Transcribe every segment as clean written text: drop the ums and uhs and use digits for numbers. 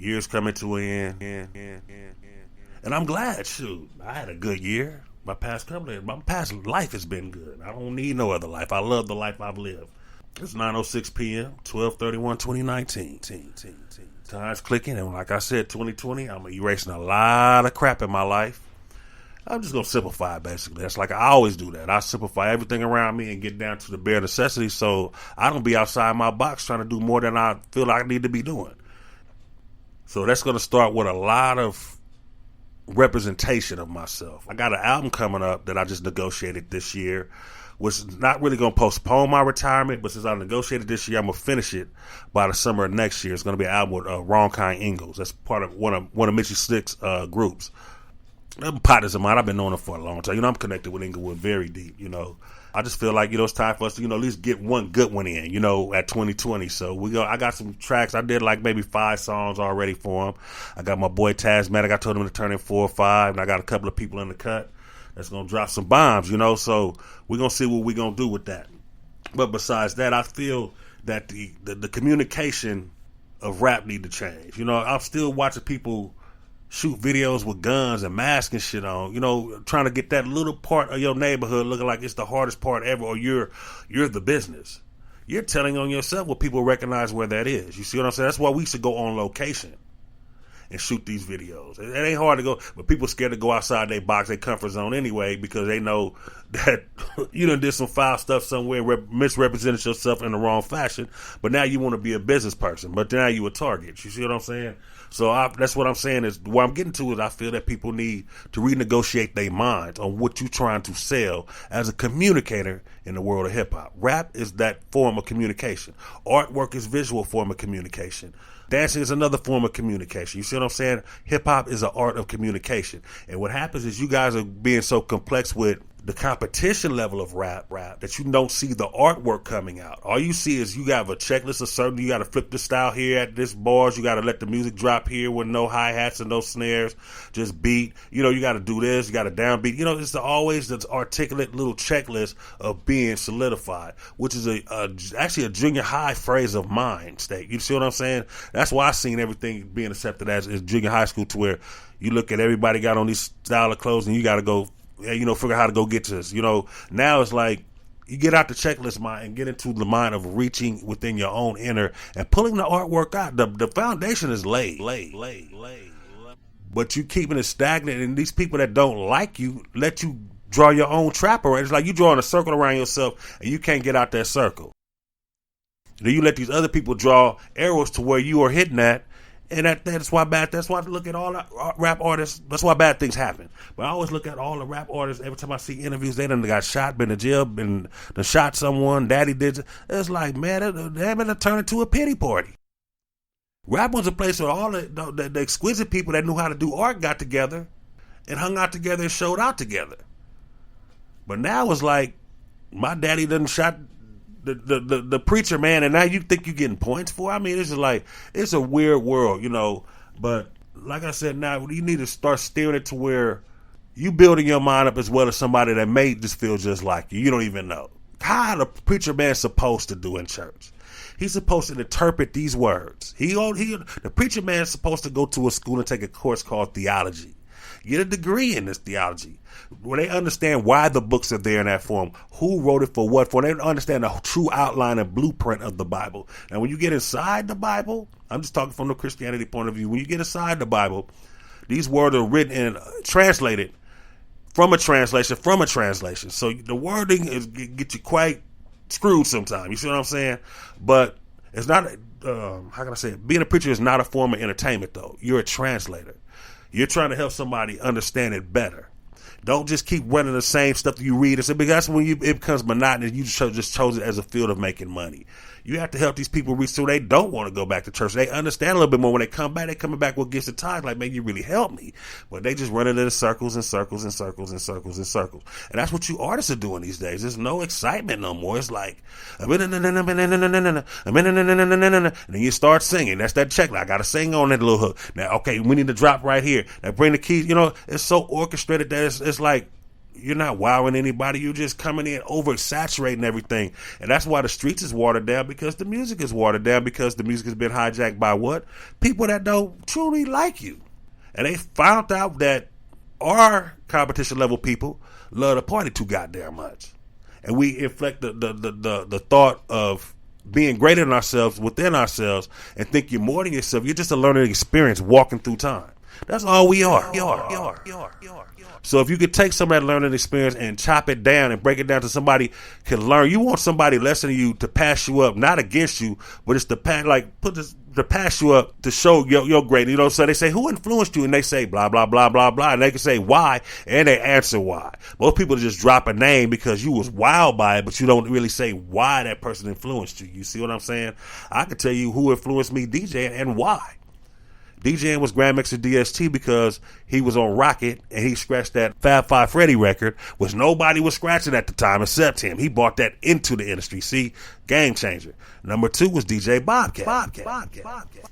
Year's coming to an end. And I'm glad, shoot. I had a good year. My past life has been good. I don't need no other life. I love the life I've lived. It's 9:06 p.m., 12/31/2019. Time's clicking, and like I said, 2020, I'm erasing a lot of crap in my life. I'm just going to simplify it, basically. That's like I always do that. I simplify everything around me and get down to the bare necessities so I don't be outside my box trying to do more than I feel like I need to be doing. So that's going to start with a lot of representation of myself. I got an album coming up that I just negotiated this year, which is not really going to postpone my retirement, but since I negotiated this year, I'm going to finish it by the summer of next year. It's going to be an album with Wrong Kind Ingalls. That's part of one of Mitchie Slick's groups. Partners of mine, I've been knowing them for a long time. I'm connected with Inglewood very deep, I just feel like, it's time for us to, at least get one good one in, at 2020. So I got some tracks. I did like maybe 5 songs already for him. I got my boy Tazmatic. I told him to turn in 4 or 5, and I got a couple of people in the cut that's going to drop some bombs, so we're going to see what we're going to do with that. But besides that, I feel that the communication of rap need to change. I'm still watching people shoot videos with guns and masks and shit on, trying to get that little part of your neighborhood looking like it's the hardest part ever, or you're the business. You're telling on yourself what people recognize where that is. You see what I'm saying? That's why we should go on location and shoot these videos. It ain't hard to go, but people scared to go outside their box, their comfort zone anyway, because they know that you done did some foul stuff somewhere, misrepresented yourself in the wrong fashion, but now you want to be a business person, but now you a target. You see what I'm saying? So that's what I'm saying is, what I'm getting to is I feel that people need to renegotiate their minds on what you're trying to sell as a communicator in the world of hip-hop. Rap is that form of communication. Artwork is visual form of communication. Dancing is another form of communication. You see what I'm saying? Hip-hop is an art of communication. And what happens is you guys are being so complex with the competition level of rap that you don't see the artwork coming out. All you see is you have a checklist of certain, you got to flip the style here at this bars, you got to let the music drop here with no hi-hats and no snares, just beat. You got to do this, you got to downbeat. It's always this articulate little checklist of being solidified, which is actually a junior high phrase of mind state. You see what I'm saying? That's why I seen everything being accepted as junior high school, to where you look at everybody got on these style of clothes and you got to go, figure out how to go get to this. Now it's like you get out the checklist mind and get into the mind of reaching within your own inner and pulling the artwork out. The foundation is laid. But you keeping it stagnant, and these people that don't like you let you draw your own trap around. It's like you drawing a circle around yourself and you can't get out that circle. Then you let these other people draw arrows to where you are hitting at. And that's why I look at all the rap artists. That's why bad things happen. But I always look at all the rap artists. Every time I see interviews, they done got shot, been to jail, been done shot someone. Daddy did it. It's like, man, they haven't turned into a pity party. Rap was a place where all the exquisite people that knew how to do art got together and hung out together and showed out together. But now it's like, my daddy done shot the preacher, man, and now you think you're getting points for it? I mean, it's just like, it's a weird world, but like I said, now you need to start steering it to where you building your mind up as well as somebody that may just feel just like you don't even know. How the preacher man supposed to do in church? He's supposed to interpret these words. The preacher man is supposed to go to a school and take a course called theology. Get a degree in this theology, where they understand why the books are there in that form, who wrote it for what for. They understand the true outline and blueprint of the Bible. And when you get inside the Bible, I'm just talking from the Christianity point of view. When you get inside the Bible, these words are written and translated from a translation. So the wording gets you quite screwed sometimes. You see what I'm saying? But it's not, how can I say it? Being a preacher is not a form of entertainment, though. You're a translator. You're trying to help somebody understand it better. Don't just keep running the same stuff that you read. Because that's when it becomes monotonous. You just chose it as a field of making money. You have to help these people reach so they don't want to go back to church. They understand a little bit more when they come back. They coming back with gifts of time, like, man, you really helped me. But they just running in circles and circles and circles and circles and circles. And that's what you artists are doing these days. There's no excitement no more. It's like, and then you start singing. That's that check. I got to sing on that little hook. Now, okay, we need to drop right here. Now bring the keys. It's so orchestrated that it's like, You're not wowing anybody. You're just coming in oversaturating everything. And that's why the streets is watered down, because the music is watered down, because the music has been hijacked by what? People that don't truly like you. And they found out that our competition level people love to party too goddamn much. And we inflect the thought of being greater than ourselves within ourselves and think you're more than yourself. You're just a learning experience walking through time. That's all we are. So if you could take some of that learning experience and chop it down and break it down to somebody can learn. You want somebody less than you to pass you up, not against you, but it's to pass you up to show your great. You know, so they say, who influenced you? And they say blah, blah, blah, blah, blah. And they can say why, and they answer why. Most people just drop a name because you was wowed by it, but you don't really say why that person influenced you. You see what I'm saying? I can tell you who influenced me DJing and why. DJing was Grand Mixer DST because he was on Rocket and he scratched that Fab Five Freddy record, which nobody was scratching at the time except him. He brought that into the industry. See, game changer. Number 2 was DJ Bobcat.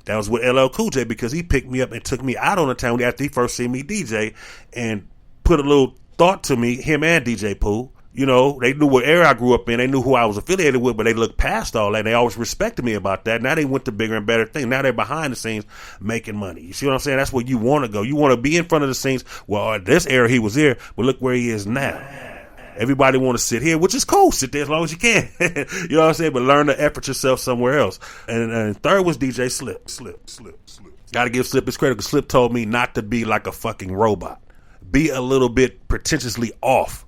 That was with LL Cool J because he picked me up and took me out on the town after he first seen me DJ and put a little thought to me, him and DJ Pooh. You know, they knew what era I grew up in. They knew who I was affiliated with, but they looked past all that. They always respected me about that. Now they went to bigger and better things. Now they're behind the scenes making money. You see what I'm saying? That's where you want to go. You want to be in front of the scenes. Well, at this era he was here, but look where he is now. Everybody want to sit here, which is cool. Sit there as long as you can. You know what I'm saying? But learn to effort yourself somewhere else. And third was DJ Slip. Got to give Slip his credit because Slip told me not to be like a fucking robot. Be a little bit pretentiously off.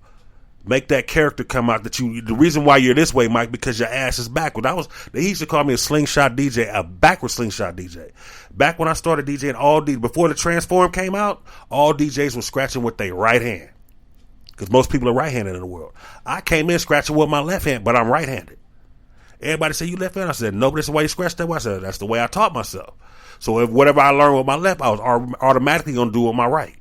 Make that character come out that you. The reason why you're this way, Mike, because your ass is backward. They used to call me a slingshot DJ, a backward slingshot DJ. Back when I started DJing, before the Transform came out, all DJs were scratching with their right hand. Because most people are right-handed in the world. I came in scratching with my left hand, but I'm right-handed. Everybody said, you left-handed? I said, no, but that's the way you scratch that way. I said, that's the way I taught myself. So if whatever I learned with my left, I was automatically going to do with my right.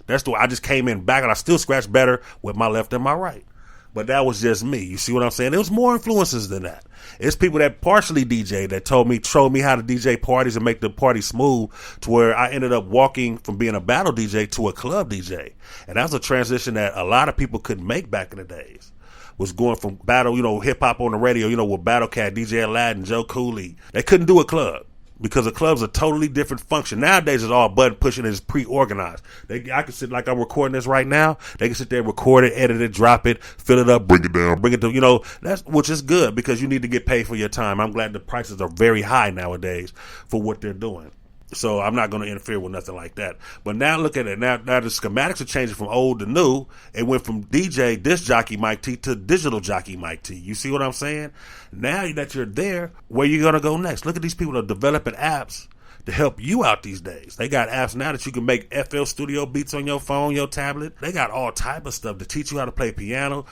That's the way I just came in back, and I still scratch better with my left than my right. But that was just me. You see what I'm saying? There was more influences than that. It's people that partially DJ that showed me how to DJ parties and make the party smooth, to where I ended up walking from being a battle DJ to a club DJ. And that was a transition that a lot of people couldn't make back in the days. Was going from battle, hip hop on the radio, with Battle Cat, DJ Aladdin, Joe Cooley. They couldn't do a club. Because a club's a totally different function. Nowadays, it's all button pushing and it's pre-organized. I can sit like I'm recording this right now. They can sit there, record it, edit it, drop it, fill it up, bring it down, bring it to, which is good because you need to get paid for your time. I'm glad the prices are very high nowadays for what they're doing. So I'm not going to interfere with nothing like that. But now look at it. Now the schematics are changing from old to new. It went from DJ, disc jockey Mike T, to digital jockey Mike T. You see what I'm saying? Now that you're there, where you going to go next? Look at these people that are developing apps to help you out these days. They got apps now that you can make FL Studio beats on your phone, your tablet. They got all type of stuff to teach you how to play piano.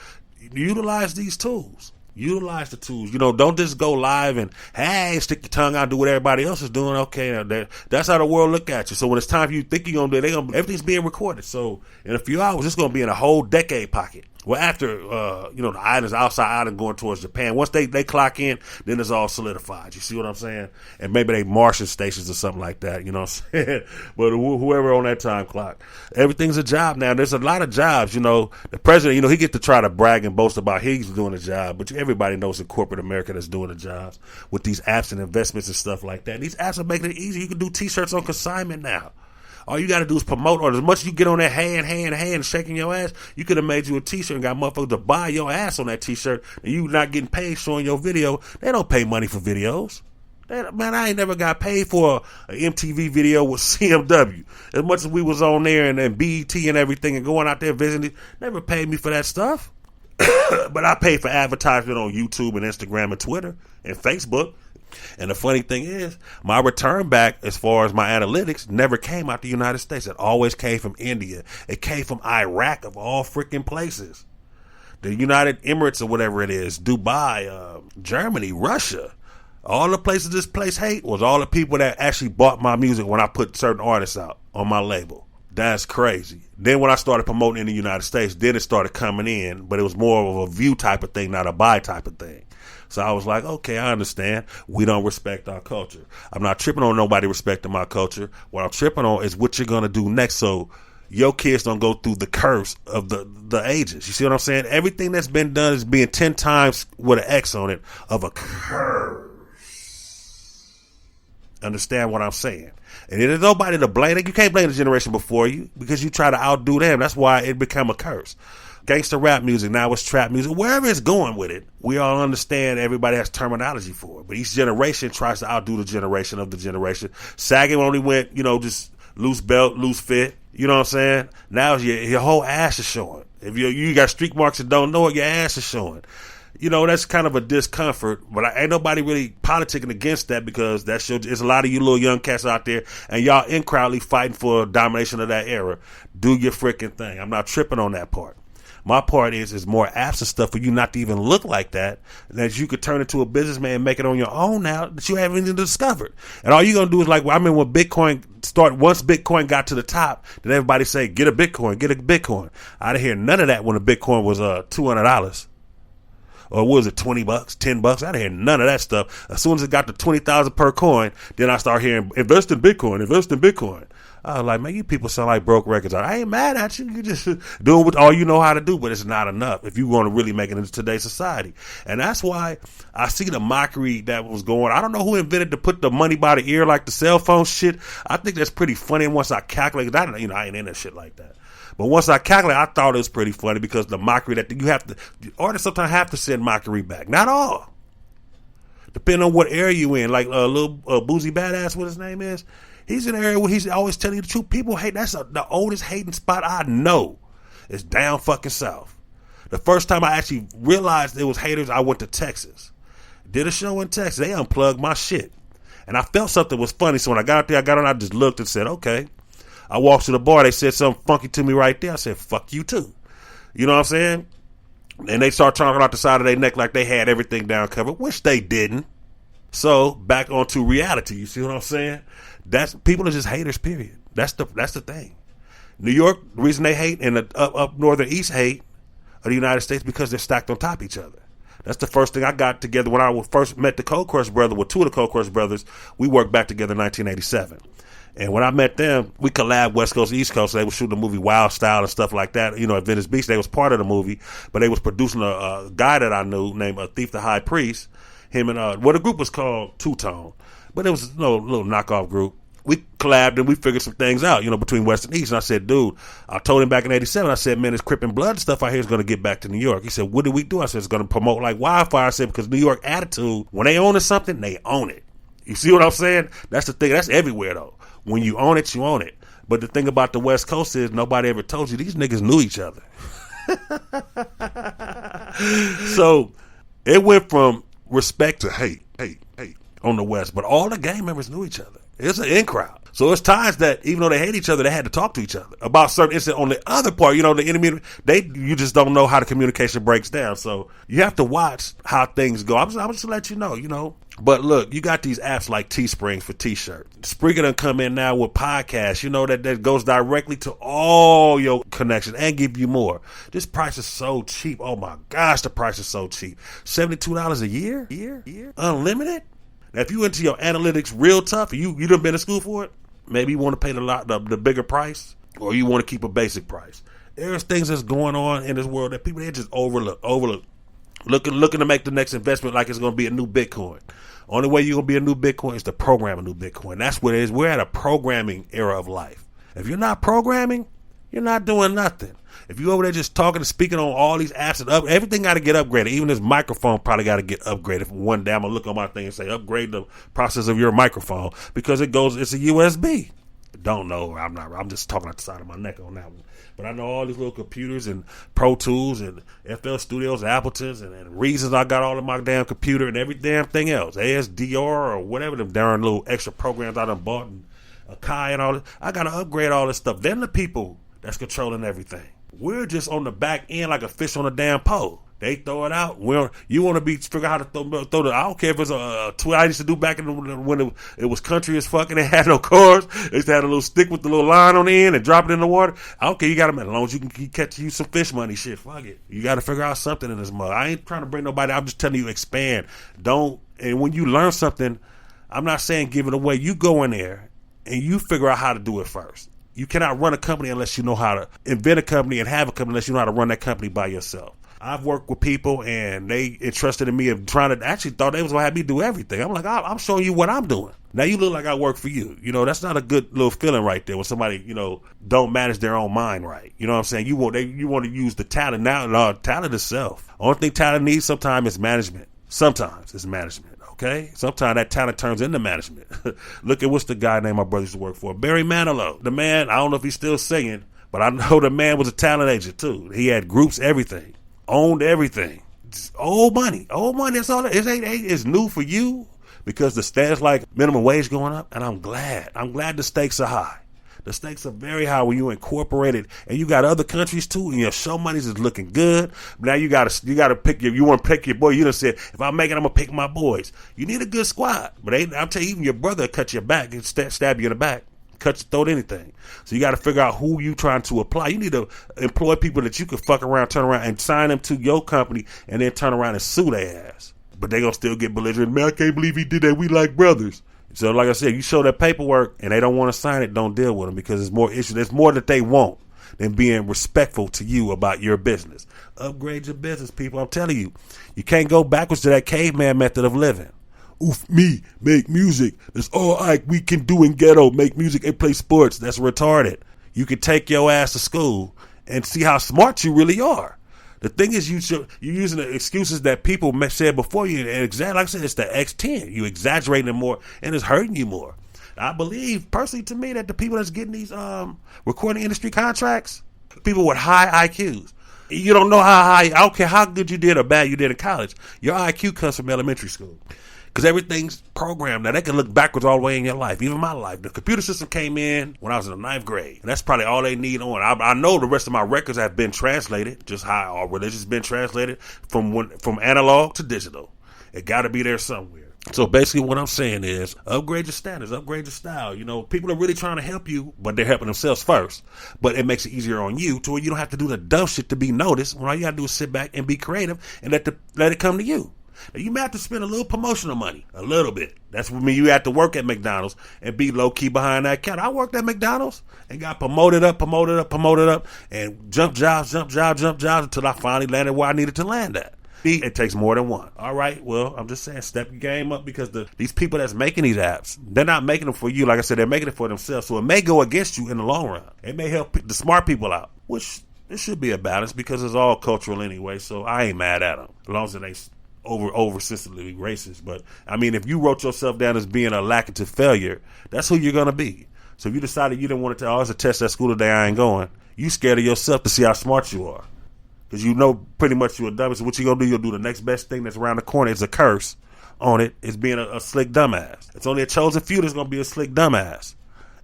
Utilize these tools. Utilize the tools. Don't just go live and, hey, stick your tongue out, do what everybody else is doing. Okay, that's how the world look at you. So when it's time for you think you're going to do it, everything's being recorded. So in a few hours, it's going to be in a whole decade pocket. Well, after, the islands, outside island going towards Japan, once they clock in, then it's all solidified. You see what I'm saying? And maybe they Martian stations or something like that, you know what I'm saying? But whoever on that time clock, everything's a job now. There's a lot of jobs, The president, he gets to try to brag and boast about he's doing a job, but everybody knows in corporate America that's doing the jobs with these apps and investments and stuff like that. And these apps are making it easy. You can do T-shirts on consignment now. All you got to do is promote, or as much as you get on that hand, shaking your ass, you could have made you a T-shirt and got motherfuckers to buy your ass on that T-shirt, and you not getting paid showing your video. They don't pay money for videos. Man, I ain't never got paid for an MTV video with CMW. As much as we was on there and BET and everything and going out there visiting, never paid me for that stuff. But I paid for advertisement on YouTube and Instagram and Twitter and Facebook. And the funny thing is, my return back as far as my analytics never came out the United States. It always came from India. It came from Iraq, of all freaking places. The United Emirates or whatever it is, Dubai, Germany, Russia. All the places this place hate was all the people that actually bought my music when I put certain artists out on my label. That's crazy. Then when I started promoting in the United States, then it started coming in, but it was more of a view type of thing, not a buy type of thing. So I was like, okay, I understand. We don't respect our culture. I'm not tripping on nobody respecting my culture. What I'm tripping on is what you're going to do next. So your kids don't go through the curse of the ages. You see what I'm saying? Everything that's been done is being 10 times with an X on it of a curse. Understand what I'm saying? And there's nobody to blame. You can't blame the generation before you because you try to outdo them. That's why it become a curse. Gangster rap music, now it's trap music. Wherever it's going with it, we all understand everybody has terminology for it. But each generation tries to outdo the generation of the generation. Sagging only went, just loose belt, loose fit. You know what I'm saying? Now your whole ass is showing. If you got streak marks and don't know it, your ass is showing. That's kind of a discomfort, but ain't nobody really politicking against that because there's a lot of you little young cats out there and y'all in Crowley fighting for domination of that era. Do your freaking thing. I'm not tripping on that part. My part is more apps and stuff for you not to even look like that, and that you could turn into a businessman and make it on your own now that you haven't even discovered. And all you're going to do is when Bitcoin once Bitcoin got to the top, then everybody say, get a Bitcoin. I didn't hear none of that when the Bitcoin was $200. Or was it $20, $10? I didn't hear none of that stuff. As soon as it got to 20,000 per coin, then I start hearing invest in Bitcoin. I was like, man, you people sound like broke records. I ain't mad at you. You just doing what all you know how to do, but it's not enough if you want to really make it into today's society. And that's why I see the mockery that was going. I don't know who invented to put the money by the ear like the cell phone shit. I think that's pretty funny. And once I calculate, I ain't in that shit like that. But once I calculate, I thought it was pretty funny because the mockery that you have to, artists sometimes have to send mockery back. Not all. Depending on what area you in. Like little Boozy Badass, what his name is. He's in an area where he's always telling you the truth. People hate. That's the oldest hating spot I know. It's down fucking south. The first time I actually realized it was haters, I went to Texas. Did a show in Texas. They unplugged my shit. And I felt something was funny. So when I got out there, I just looked and said, okay. I walked to the bar. They said something funky to me right there. I said, fuck you too. You know what I'm saying? And they start talking out the side of their neck like they had everything down covered, which they didn't. So back onto reality. You see what I'm saying? People are just haters, period. That's the thing. New York, the reason they hate and the up northern east hate of the United States because they're stacked on top of each other. That's the first thing I got together when I first met the Cold Crush brother with two of the Cold Crush brothers. We worked back together in 1987. And when I met them, we collabed West Coast, East Coast. So they were shooting the movie Wild Style and stuff like that. At Venice Beach, they was part of the movie, but they was producing a guy that I knew named Thief the High Priest. Him and the group was called Two Tone, but it was a little knockoff group. We collabed and we figured some things out, between West and East. And I said, dude, I told him back in 87, I said, man, this Crip and Blood stuff out here is going to get back to New York. He said, what do we do? I said, it's going to promote like wildfire. I said, because New York attitude, when they own something, they own it. You see what I'm saying? That's the thing. That's everywhere, though. When you own it, you own it. But the thing about the West Coast is nobody ever told you these niggas knew each other. So it went from respect to hate on the West. But all the gang members knew each other. It's an in crowd. So it's times that even though they hate each other, they had to talk to each other about certain incidents. On the other part, the enemy, you just don't know how the communication breaks down. So you have to watch how things go. I'm just to let you know. But look, you got these apps like Teespring for t-shirts. Spreaker done come in now with podcasts, that goes directly to all your connections and give you more. This price is so cheap. Oh my gosh, the price is so cheap. $72 a year? Unlimited? Now, if you into your analytics real tough, and you done been to school for it, maybe you want to pay the bigger price, or you want to keep a basic price. There's things that's going on in this world that people, they just overlook. Looking to make the next investment like it's going to be a new Bitcoin. Only way you're going to be a new Bitcoin is to program a new Bitcoin. That's what it is. We're at a programming era of life. If you're not programming, you're not doing nothing. If you're over there just talking and speaking on all these apps and everything got to get upgraded. Even this microphone probably got to get upgraded. One day I'm going to look on my thing and say, upgrade the process of your microphone because it's a USB. Don't know. I'm just talking out the side of my neck on that one. But I know all these little computers and Pro Tools and FL Studios, Appletons, and Reasons I got all in my damn computer and every damn thing else. ASDR or whatever them darn little extra programs I done bought and Akai and all this. I got to upgrade all this stuff. Then the people that's controlling everything. We're just on the back end like a fish on a damn pole. They throw it out. You want to figure out how to throw the. I don't care if it's a tweet I used to do back when it was country as fuck and they had no cars. They used to have a little stick with the little line on the end and drop it in the water. I don't care. You got them as long as you can catch you some fish money. Shit, fuck it. You got to figure out something in this mug. I ain't trying to bring nobody. I'm just telling you expand. And when you learn something, I'm not saying give it away. You go in there and you figure out how to do it first. You cannot run a company unless you know how to invent a company, and have a company unless you know how to run that company by yourself. I've worked with people and they entrusted in me of trying to, actually thought they was going to have me do everything. I'm like, I'm showing you what I'm doing. Now you look like I work for you. You know, that's not a good little feeling right there when somebody, you know, don't manage their own mind right. You know what I'm saying? You want to use the talent. Now, talent itself. Only thing talent needs sometimes is management. Sometimes it's management. Okay? Sometimes that talent turns into management. Look at what's the guy named my brother used to work for. Barry Manilow. The man, I don't know if he's still singing, but I know the man was a talent agent too. He had groups, everything. Owned everything. Just old money. That's all. It's new for you because the stats like minimum wage going up, and I'm glad. the stakes are high. The stakes are very high when you incorporate it, and you got other countries too, and your show monies is looking good. But now you gotta pick you want to pick your boy. You done said, if I make it, I'm gonna pick my boys. You need a good squad, but I'm telling you, even your brother will cut your back and stab you in the back. Cut your throat, anything. So you got to figure out who you trying to apply. You need to employ people that you can fuck around, turn around, and sign them to your company, and then turn around and sue their ass. But they gonna still get belligerent. Man, I can't believe he did that. We like brothers. So like I said, you show that paperwork and they don't want to sign it, don't deal with them, because there's more issues. There's more that they want than being respectful to you about your business. Upgrade your business, people. I'm telling you, you can't go backwards to that caveman method of living. Oof, me, make music. That's all we can do in Ghetto. Make music and play sports. That's retarded. You can take your ass to school and see how smart you really are. The thing is, you're using the excuses that people said before you. And exactly like I said, it's the X10. You exaggerating it more, and it's hurting you more. I believe, personally to me, that the people that's getting these recording industry contracts, people with high IQs. You don't know how high, I don't care how good you did or bad you did in college. Your IQ comes from elementary school. Because everything's programmed. Now, they can look backwards all the way in your life, even my life. The computer system came in when I was in the 9th grade. And that's probably all they need on. I know the rest of my records have been translated, just how our religion's been translated from analog to digital. It got to be there somewhere. So basically what I'm saying is upgrade your standards, upgrade your style. You know, people are really trying to help you, but they're helping themselves first. But it makes it easier on you to where you don't have to do the dumb shit to be noticed. When all you got to do is sit back and be creative and let it come to you. Now, you may have to spend a little promotional money, a little bit. That's what you have to work at McDonald's and be low-key behind that counter. I worked at McDonald's and got promoted up, and jump jobs until I finally landed where I needed to land at. It takes more than one. All right, well, I'm just saying, step your game up, because these people that's making these apps, they're not making them for you. Like I said, they're making it for themselves, so it may go against you in the long run. It may help the smart people out, which it should be a balance, because it's all cultural anyway, so I ain't mad at them, as long as it ain't over-sensitively racist. But I mean, if you wrote yourself down as being a lackative failure, that's who you're gonna be. So if you decided you didn't want to tell, there's a test at school today, I ain't going, you scared of yourself to see how smart you are, because you know pretty much you're a dumbass. So what you gonna do? You'll do the next best thing that's around the corner. It's a curse on it. It's being a slick dumbass. It's only a chosen few that's gonna be a slick dumbass,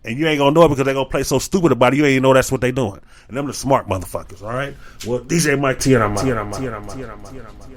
and you ain't gonna know it because they're gonna play so stupid about it. You ain't know that's what they doing, and them the smart motherfuckers. All right. Well, DJ Mike T, and I'm out.